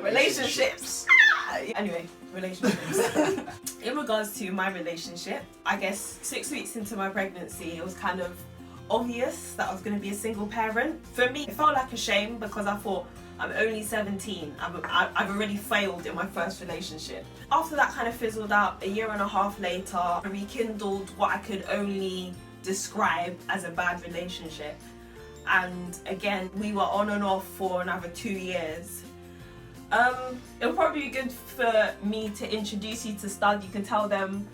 Relationships. Anyway, relationships. In regards to my relationship, I guess 6 weeks into my pregnancy, it was kind of obvious that I was going to be a single parent. For me, it felt like a shame because I thought, I'm only 17, I've already failed in my first relationship. After that kind of fizzled out, a year and a half later, I rekindled what I could only describe as a bad relationship. And again, we were on and off for another 2 years. It'll probably be good for me to introduce you to Stud. You can tell them,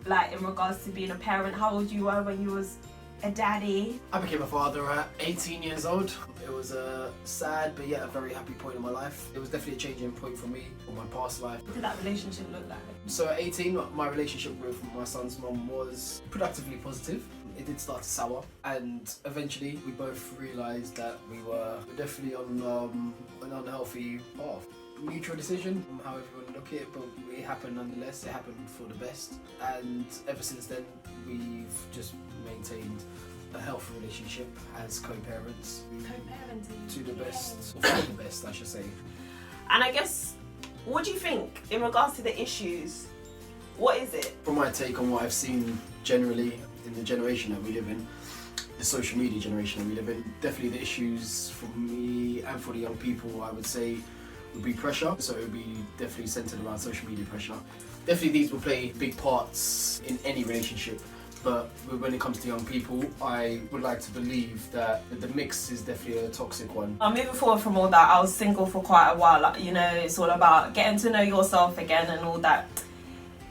like, in regards to being a parent, how old you were when you was a daddy. I became a father at 18 years old. It was a sad but yet a very happy point in my life. It was definitely a changing point for me for my past life. What did that relationship look like? So at 18, my relationship with my son's mum was productively positive. It did start to sour, and eventually we both realised that we were definitely on an unhealthy path. Mutual decision, however you want to look at it, but it happened nonetheless. It happened for the best, and ever since then we've just maintained a healthy relationship as co-parents. Co-parenting. To the best, or for the best, I should say. And I guess, what do you think in regards to the issues? What is it? From my take on what I've seen generally in the generation that we live in, the social media generation that we live in, definitely the issues for me and for the young people, I would say, would be pressure. So it would be definitely centered around social media pressure. Definitely these will play big parts in any relationship, but when it comes to young people, I would like to believe that the mix is definitely a toxic one. Moving forward from all that, I was single for quite a while. Like, you know, it's all about getting to know yourself again and all that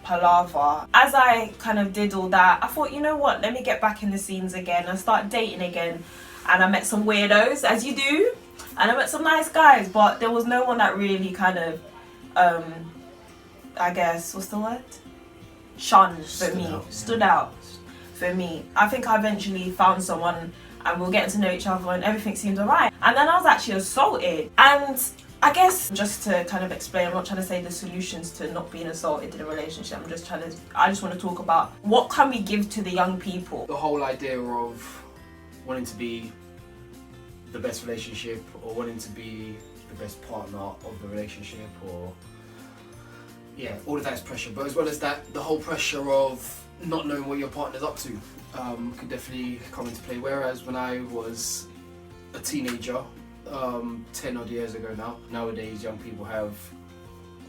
palaver. As I kind of did all that, I thought, you know what, let me get back in the scenes again and start dating again. And I met some weirdos, as you do, and I met some nice guys, but there was no one that really kind of, I guess, what's the word? Shone for me, stood out for me. I think I eventually found someone and we were getting to know each other and everything seemed alright. And then I was actually assaulted. And I guess, just to kind of explain, I'm not trying to say the solutions to not being assaulted in a relationship. I just want to talk about what can we give to the young people. The whole idea of wanting to be the best relationship or wanting to be the best partner of the relationship, or yeah, all of that is pressure. But as well as that, the whole pressure of not knowing what your partner's up to could definitely come into play. Whereas when I was a teenager, 10 odd years ago now, nowadays young people have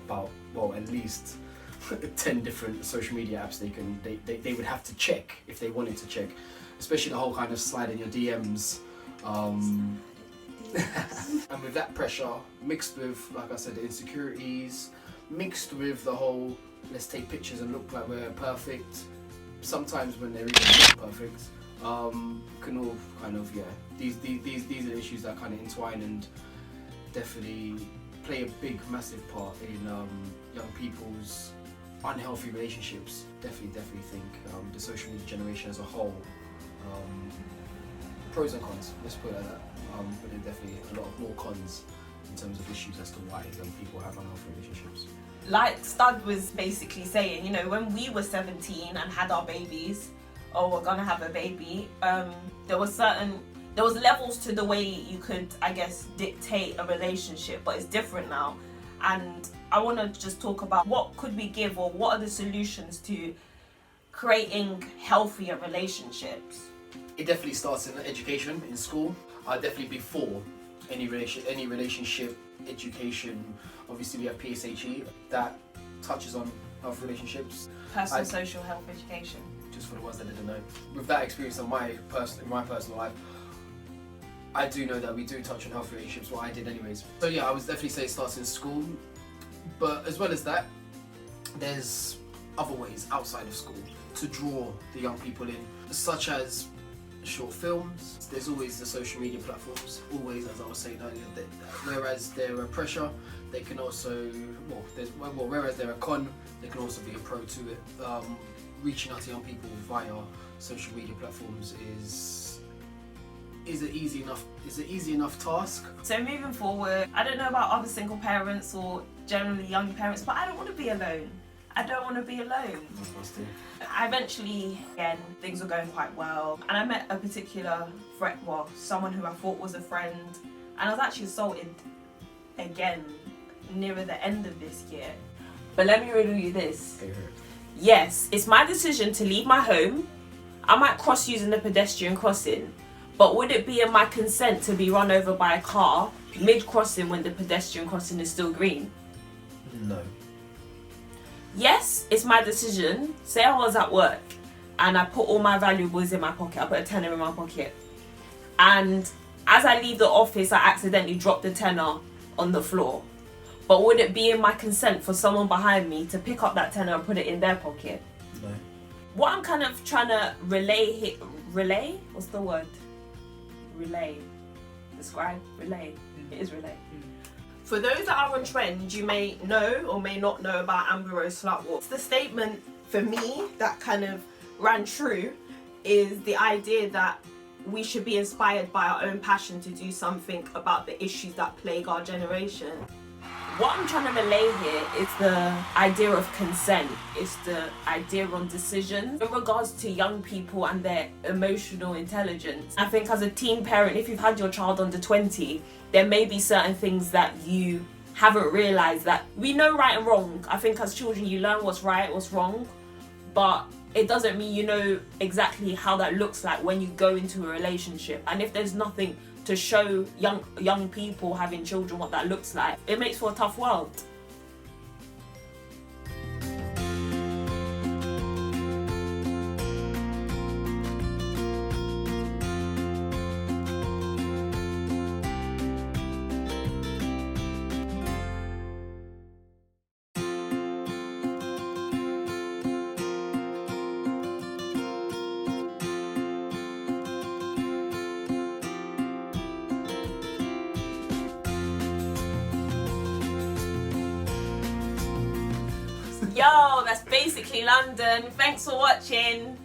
about, well, at least 10 different social media apps they would have to check if they wanted to check, especially the whole kind of slide in your DMs. And with that pressure mixed with, like I said, the insecurities, mixed with the whole let's take pictures and look like we're perfect, sometimes when they're even not perfect, can all kind of, yeah, these are the issues that kind of entwine and definitely play a big, massive part in young people's unhealthy relationships. Definitely think the social media generation as a whole, pros and cons, let's put it like that, but there are definitely a lot of more cons in terms of issues as to why young people have unhealthy relationships. Like Stud was basically saying, you know, when we were 17 and had our babies, or we're gonna have a baby, there was levels to the way you could, I guess, dictate a relationship, but it's different now. And I want to just talk about what could we give, or what are the solutions to creating healthier relationships. It definitely starts in education, in school. Definitely before any relationship education. Obviously we have PSHE that touches on health relationships. Personal social health education. Just for the ones that didn't know. With that experience in my personal life, I do know that we do touch on health relationships, what I did anyways. So yeah, I would definitely say it starts in school. But as well as that, there's other ways outside of school to draw the young people in, such as short films. There's always the social media platforms, always, as I was saying earlier, whereas they're a pressure, they can also, whereas they're a con, they can also be a pro to it. Reaching out to young people via social media platforms is an easy enough task. So moving forward, I don't know about other single parents or generally young parents, but I don't want to be alone. I don't want to be alone. I eventually, again, things were going quite well, and I met a particular friend, well, someone who I thought was a friend, and I was actually assaulted again. nearer the end of this year. But let me riddle you this. Okay. Yes, it's my decision to leave my home. I might cross using the pedestrian crossing, but would it be in my consent to be run over by a car mid-crossing when the pedestrian crossing is still green? No. Yes, it's my decision. Say I was at work and I put all my valuables in my pocket. I put a tenner in my pocket. And as I leave the office, I accidentally drop the tenner on the floor. But would it be in my consent for someone behind me to pick up that tenner and put it in their pocket? No. What I'm kind of trying to relay? What's the word? Relay. Describe? Relay. It is relay. For those that are on Trend, you may know or may not know about Amber Rose Slut Walk. The statement for me that kind of ran true is the idea that we should be inspired by our own passion to do something about the issues that plague our generation. What I'm trying to relay here is the idea of consent. It's the idea on decisions in regards to young people and their emotional intelligence. I think as a teen parent, if you've had your child under 20, there may be certain things that you haven't realised that we know right and wrong. I think as children you learn what's right, what's wrong, but it doesn't mean you know exactly how that looks like when you go into a relationship. And if there's nothing to show young people having children what that looks like, it makes for a tough world. Yo, that's basically London. Thanks for watching.